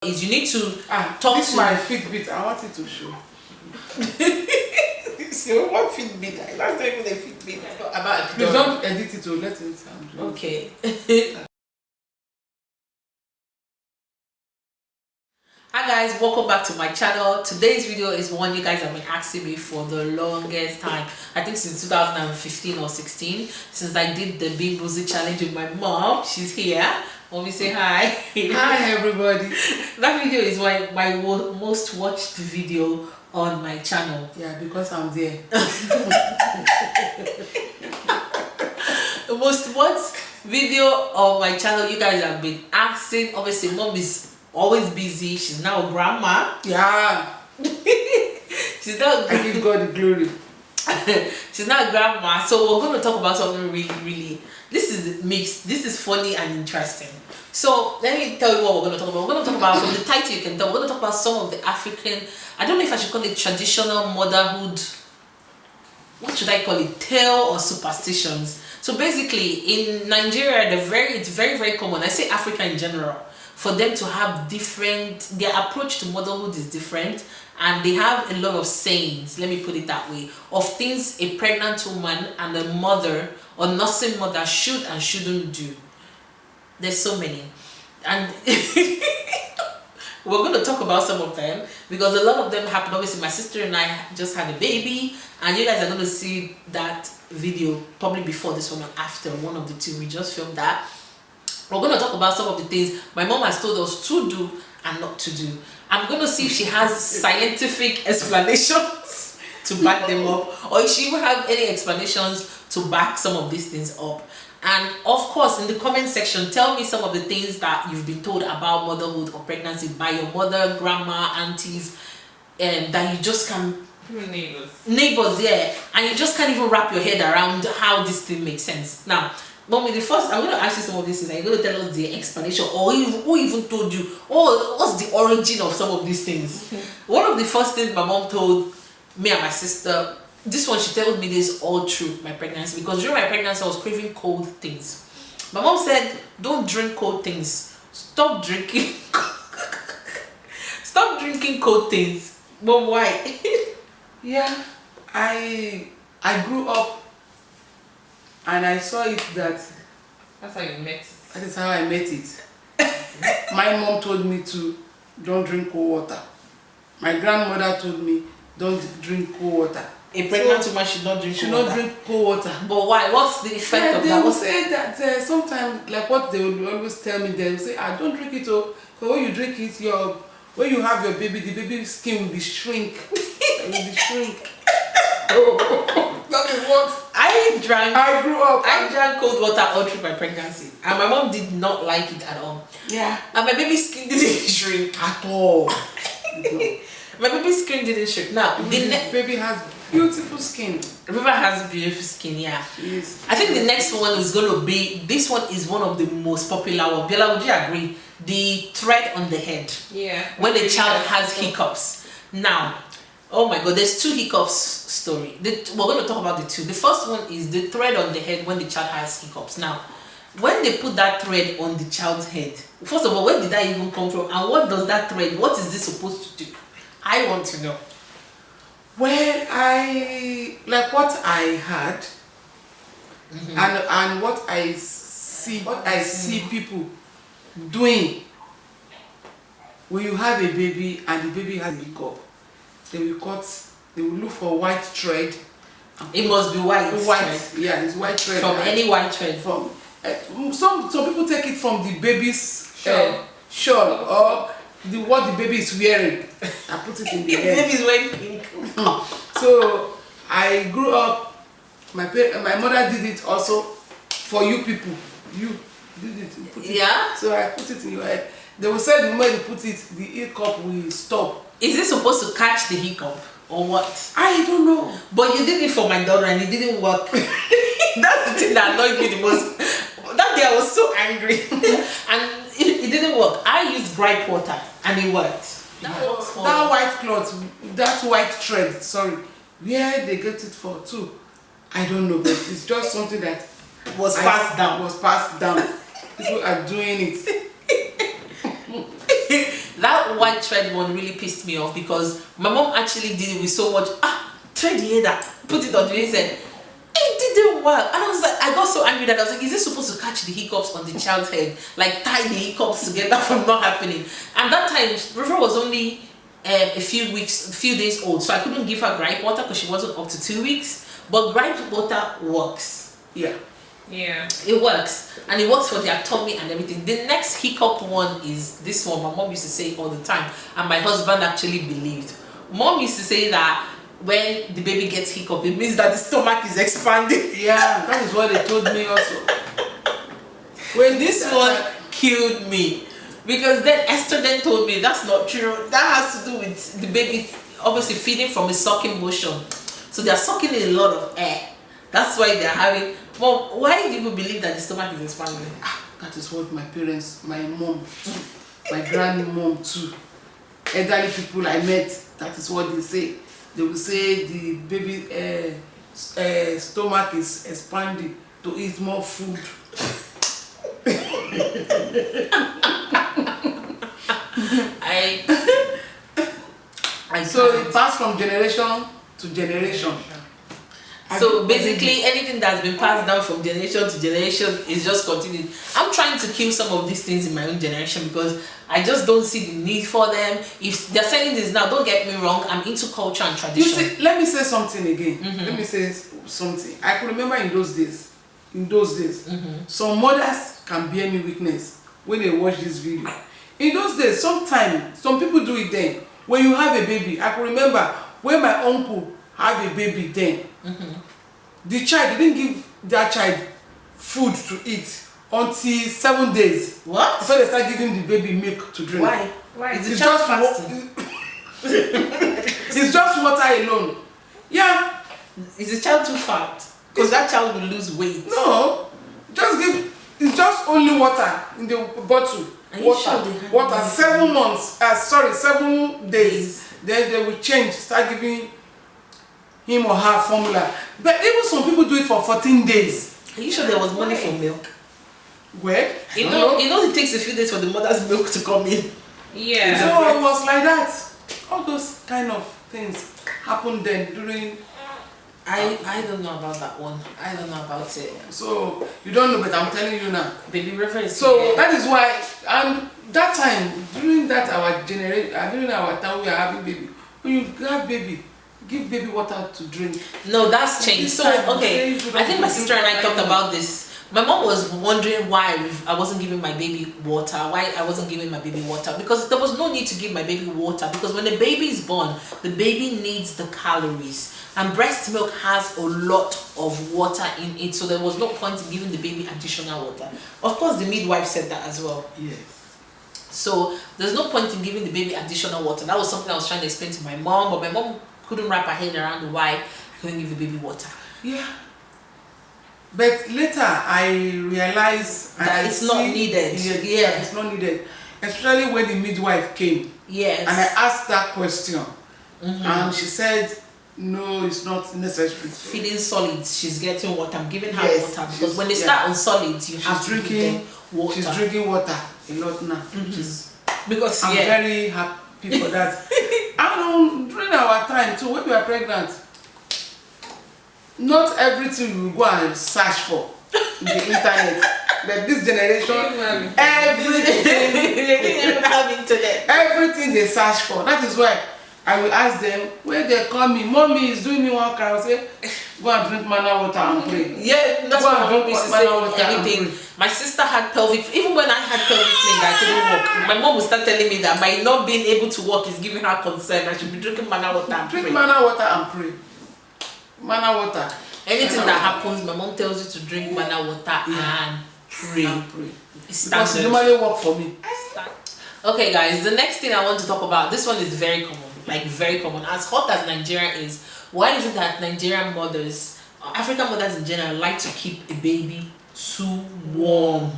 is you need to talk this to my Fitbit. I want it to show. So what Fitbit? That's not even a Fitbit. About please don't edit it or let it sound. Okay. Hi guys, welcome back to my channel. Today's video is one you guys have been asking me for the longest time. I think since 2015 or 16, since I did the Being Boozy challenge with my mom. She's here. Mommy, say hi. Hi everybody. That video is my most watched video on my channel. Yeah, because I'm there. The most watched video on my channel you guys have been asking. Obviously, mom is always busy. She's now a grandma. Yeah. She's now. I give God the glory. She's not a grandma, so we're going to talk about something really. This is mixed. This is funny and interesting. So let me tell you what we're going to talk about. We're going to talk about, from the title you can tell, we're going to talk about some of the African, I don't know if I should call it traditional motherhood, what should I call it, tale or superstitions. So basically in Nigeria, it's very common, I say Africa in general, for them to have different, their approach to motherhood is different, and they have a lot of sayings, let me put it that way, of things a pregnant woman and a mother or nursing mother should and shouldn't do. There's so many, and we're going to talk about some of them because a lot of them happen. Obviously, my sister and I just had a baby, and you guys are going to see that video probably before this one or after, one of the two. We just filmed that. We're going to talk about some of the things my mom has told us to do and not to do. I'm going to see if she has scientific explanations to back them up, or if she even have any explanations to back some of these things up. And of course, in the comment section, tell me some of the things that you've been told about motherhood or pregnancy by your mother, grandma, aunties, that you just can't. Neighbors, yeah, and you just can't even wrap your head around how this thing makes sense. Now, Mommy, the first, I'm going to ask you some of these things. Are you going to tell us the explanation, or who even told you, or what's the origin of some of these things? One of the first things my mom told me and my sister, this one, she told me this all through my pregnancy, because during my pregnancy I was craving cold things. My mom said, don't drink cold things. Stop drinking. Stop drinking cold things. Mom, why? Yeah, I grew up and I saw it that that's how you met it. That is how I met it. My mom told me to don't drink cold water. My grandmother told me don't drink cold water. A pregnant woman should not drink cold water. Should not drink cold water. But why? What's the effect of that? They will say that sometimes, like what they will always tell me, they will say, don't drink it, because when you drink it, when you have your baby, the baby's skin will be shrink. It will be shrink. That is what I grew up. I drank cold water all through my pregnancy, and my mom did not like it at all. Yeah. And my baby's skin didn't shrink at all. My baby's skin didn't shrink. Now, the baby has beautiful skin. River has beautiful skin, yeah. Yes. I think the next one is going to be, this one is one of the most popular ones. Bella, would you agree? The thread on the head. Yeah. When the child has hiccups. Now, oh my God, there's two hiccups story. We're going to talk about the two. The first one is the thread on the head when the child has hiccups. Now, when they put that thread on the child's head, first of all, where did that even come from? And what does that thread, what is this supposed to do? I want to know. Well, like what I had, and what I see people doing. When you have a baby and the baby has a hiccup, they will look for white thread. It must be white. White, yeah, it's white thread. From any white thread. From some people take it from the baby's shawl or what the baby is wearing. I put it in the head. The baby is wearing pink. So I grew up. My mother did it also for you people. You did it. Yeah. So I put it in your head. They will say the moment you put it, the hiccup will stop. Is it supposed to catch the hiccup or what? I don't know. But you did it for my daughter and it didn't work. That's the thing that annoyed me the most. That day I was so angry. And it didn't work. I used gripe water and it worked. That white cloth, that white thread, sorry, where they get it for too, I don't know, but it's just something that was passed down. People are doing it. That white thread one really pissed me off because my mom actually did it with so much thread here that put it on the head, said it didn't work, and I was like, I got so angry that I was like, is it supposed to catch the hiccups on the child's head, like tie the hiccups together from not happening? And that time River was only a few days old, so I couldn't give her gripe water because she wasn't up to 2 weeks. But gripe water works. Yeah. It works, and it works for their tummy and everything. The next hiccup one is this one. My mom used to say it all the time, and my husband actually believed. Mom used to say that when the baby gets hiccup, it means that the stomach is expanding. Yeah, that is what they told me also. When this one killed me, because then Esther then told me that's not true. That has to do with the baby obviously feeding from a sucking motion, so they are sucking in a lot of air. That's why they are having. Mom, why do you believe that the stomach is expanding? That is what my parents, my mom, my grandmom too, elderly people I met, that is what they say. They will say the baby stomach is expanding to eat more food. So it passed from generation to generation. So basically, anything that's been passed down from generation to generation is just continuing. I'm trying to kill some of these things in my own generation because I just don't see the need for them. If they're selling this now, don't get me wrong, I'm into culture and tradition. You see, let me say something again. Let me say something. I can remember in those days, some mothers can bear me witness when they watch this video. In those days, sometimes, some people do it then. When you have a baby, I can remember when my uncle had a baby then, the child, they didn't give that child food to eat until 7 days. What? Before they start giving the baby milk to drink. Why? It's just fasting. It's just water alone. Yeah. Is the child too fat? Because that child will lose weight. No. It's just only water in the bottle. Water. 7 months. 7 days. Then they will change, start giving him or her formula. But even some people do it for 14 days. Are you sure there was money for milk? Where? You know it takes a few days for the mother's milk to come in. Yeah. So it was like that. All those kind of things happened then during. I don't know about that one. I don't know about it. So you don't know, but I'm telling you now. Baby River is So here. that is why, and that time during that our generation, during our time we are having baby. When you have baby, give baby water to drink. No, that's changed. So okay, I think my sister and I talked water. about this. My mom was wondering why I wasn't giving my baby water, why I wasn't giving my baby water, because there was no need to give my baby water, because when the baby is born, the baby needs the calories, and breast milk has a lot of water in it, so there was no point in giving the baby additional water. Of course, the midwife said that as well. Yes. So there's no point in giving the baby additional water. That was something I was trying to explain to my mom, but my mom couldn't wrap her head around why I couldn't give the baby water. Yeah. But later I realized that it's not needed. Yeah, it's not needed. Especially when the midwife came. Yes. And I asked that question. And she said, no, it's not necessary. Feeding solids, she's getting water. I'm giving her Yes, water because when they start on solids, you have to give them water. She's drinking water a lot now. Which is, because I'm very happy for that. And during our time too, when we were pregnant, not everything we go and search for in the internet. But this generation, everything they didn't even have internet. Everything they search for. That is why I will ask them when they call me, mommy is doing me one car. I will say, go and drink manna water and pray. Yeah, that's go what my mom used to say. Everything. My sister had pelvic. Even when I had pelvic pain, I couldn't walk. My mom would start telling me that my not being able to walk is giving her concern. I should be drinking manna water and pray. Drink manna water and pray. Manna water. Anything that happens, my mom tells you to drink manna water and pray. Because it normally work for me. Okay, guys, the next thing I want to talk about, this one is very common, like very common. As hot as Nigeria is, why is it that Nigerian mothers, African mothers in general, like to keep a baby too warm?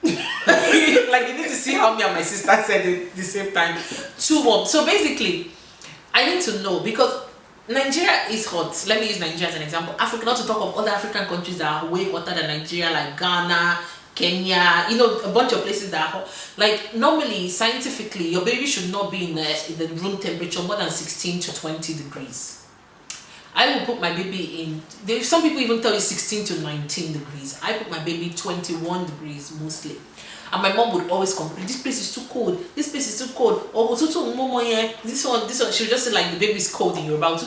Like, you need to see how me and my sister said it at the same time. Too warm. So basically, I need to know, because Nigeria is hot. Let me use Nigeria as an example. Africa, not to talk of other African countries that are way hotter than Nigeria, like Ghana, Kenya, a bunch of places that are hot. Like normally, scientifically, your baby should not be in the room temperature more than 16 to 20 degrees. I will put my baby in. Some people even tell you 16 to 19 degrees. I put my baby 21 degrees mostly. And my mom would always complain, this place is too cold, this place is too cold, oh, this one, she would just say like the baby is cold in Yoruba,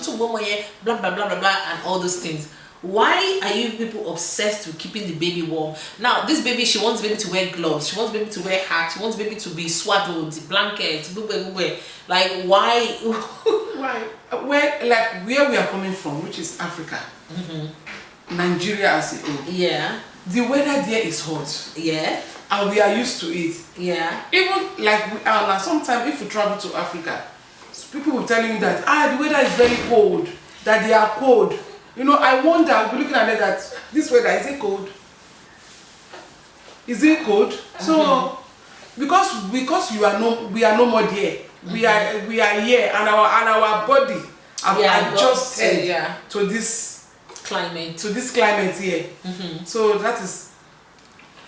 blah, blah, blah, blah, blah, and all those things. Why are you people obsessed with keeping the baby warm? Now, this baby, she wants baby to wear gloves, she wants baby to wear hat, she wants baby to be swaddled, blanket, like why? Why? Where we are coming from, which is Africa, Nigeria as a whole. Yeah. The weather there is hot. Yeah. And we are used to it. Yeah. Even like we are now, sometimes if you travel to Africa, people will tell you that the weather is very cold, that they are cold. I wonder, I'll be looking at it that this weather, is it cold? Is it cold? So because we are no more there. We are here, and our body have adjusted to this climate. Here. So that is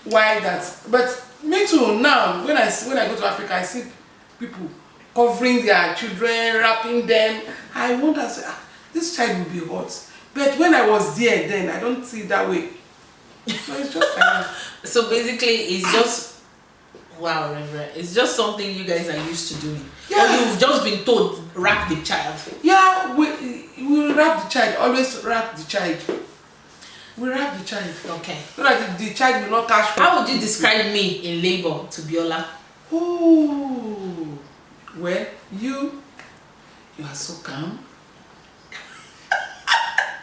why that. But me too. Now when I go to Africa, I see people covering their children, wrapping them. I wonder, this child will be hot. But when I was there, then I don't see it that way. So it's just so basically, it's just wow, Reverend. It's just something you guys are used to doing. Yeah. Or you've just been told wrap the child. Yeah, we wrap the child. Always wrap the child. We wrap the child. Okay. So that the child will not catch. How would you describe me in labor to Biola? Oh, well, you are so calm.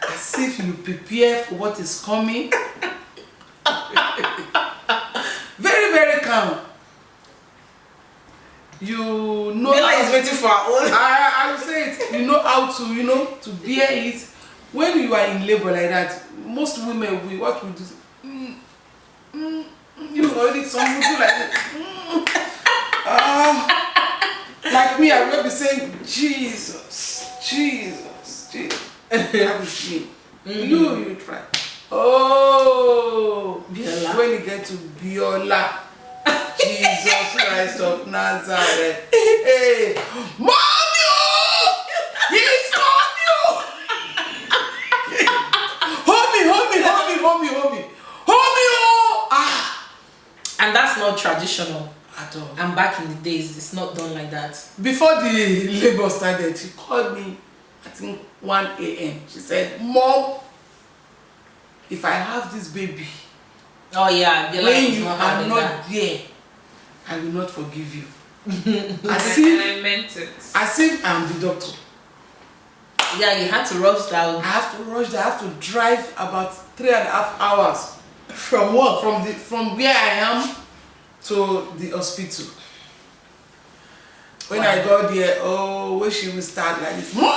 As if you prepare for what is coming. Very, very calm. You know. Bella is waiting for her own. I will say it. You know how to, to bear it. When you are in labor like that, most women, what we do, already some people do like that. Like me, I will be saying, Jesus. That is me. You try. Oh, Biola. When you get to Biola, Jesus Christ of Nazareth. Hey, Mommy! He's coming! Hold me! And that's not traditional at all. And back in the days, it's not done like that. Before the labor started, she called me, I think 1 a.m. She said, Mom, if I have this baby, oh yeah, when you are not there, I will not forgive you. As if I meant it. As if I'm the doctor. Yeah, you had to rush down. I have to drive about 3.5 hours from what? From where I am to the hospital. When I got there, when she will start like this, Mommy!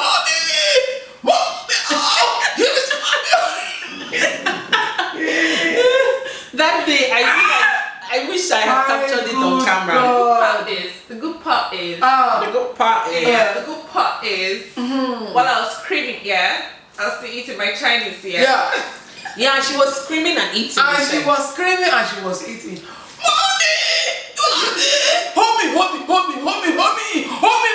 That day, I wish I had captured it on camera. The good part is, while I was screaming, I was still eating my Chinese, Yeah, she was screaming and eating. And she was screaming and she was eating. Mommy! Hold me!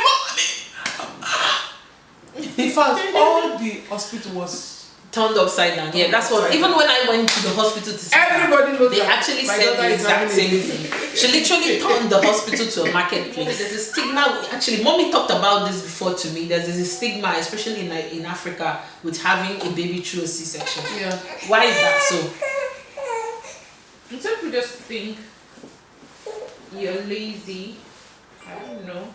In fact, all the hospital was turned upside down. Yeah, that's what. Even when I went to the hospital to see everybody knows they actually said the exact same thing. She literally turned the hospital to a marketplace. There's a stigma. Actually, Mommy talked about this before to me. There's a stigma, especially in Africa, with having a baby through a C-section. Yeah. Why is that so? Some people just think you're lazy. I don't know.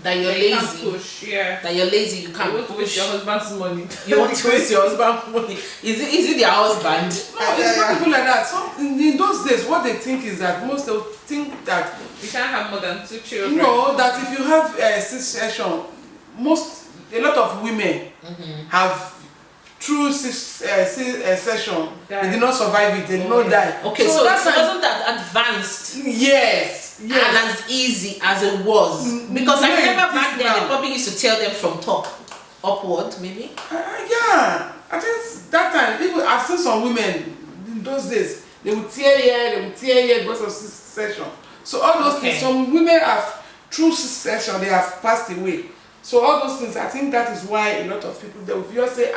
That you're lazy. lazy. Can't push, That you're lazy. You can't you want to waste your husband's money. You want to waste your husband's money. Is it their husband? No, it's not people like that. So in those days, what they think is that most they'll think that you can't have more than 2 children. No, that if you have a C-section, a lot of women have through C-section, they did not survive it, they did not die. Okay, so it wasn't that advanced. Yes. And as easy as it was. Because I remember back then, they probably used to tell them from top upward, maybe. Yeah. I think that time, even I've seen some women in those days, they will tear here because of C-section. So all those things, some women have, through C-section, they have passed away. So all those things, I think that is why a lot of people, they will just say,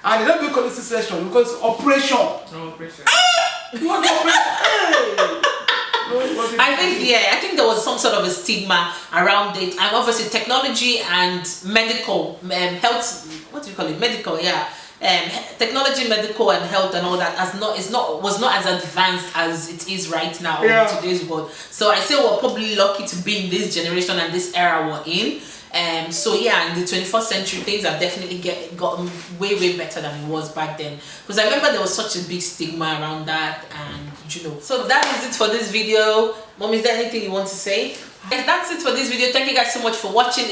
and they don't even call it C-section because it's operation. Operation. You want to operate? I think there was some sort of a stigma around it, and obviously technology and medical health, what do you call it, medical, technology, medical and health and all that was not as advanced as it is right now in today's world. So I say we're probably lucky to be in this generation and this era we're in. So yeah, in the 21st century, things have definitely gotten way better than it was back then. Because I remember there was such a big stigma around that, and So that is it for this video. Mom, is there anything you want to say? Guys, that's it for this video. Thank you guys so much for watching.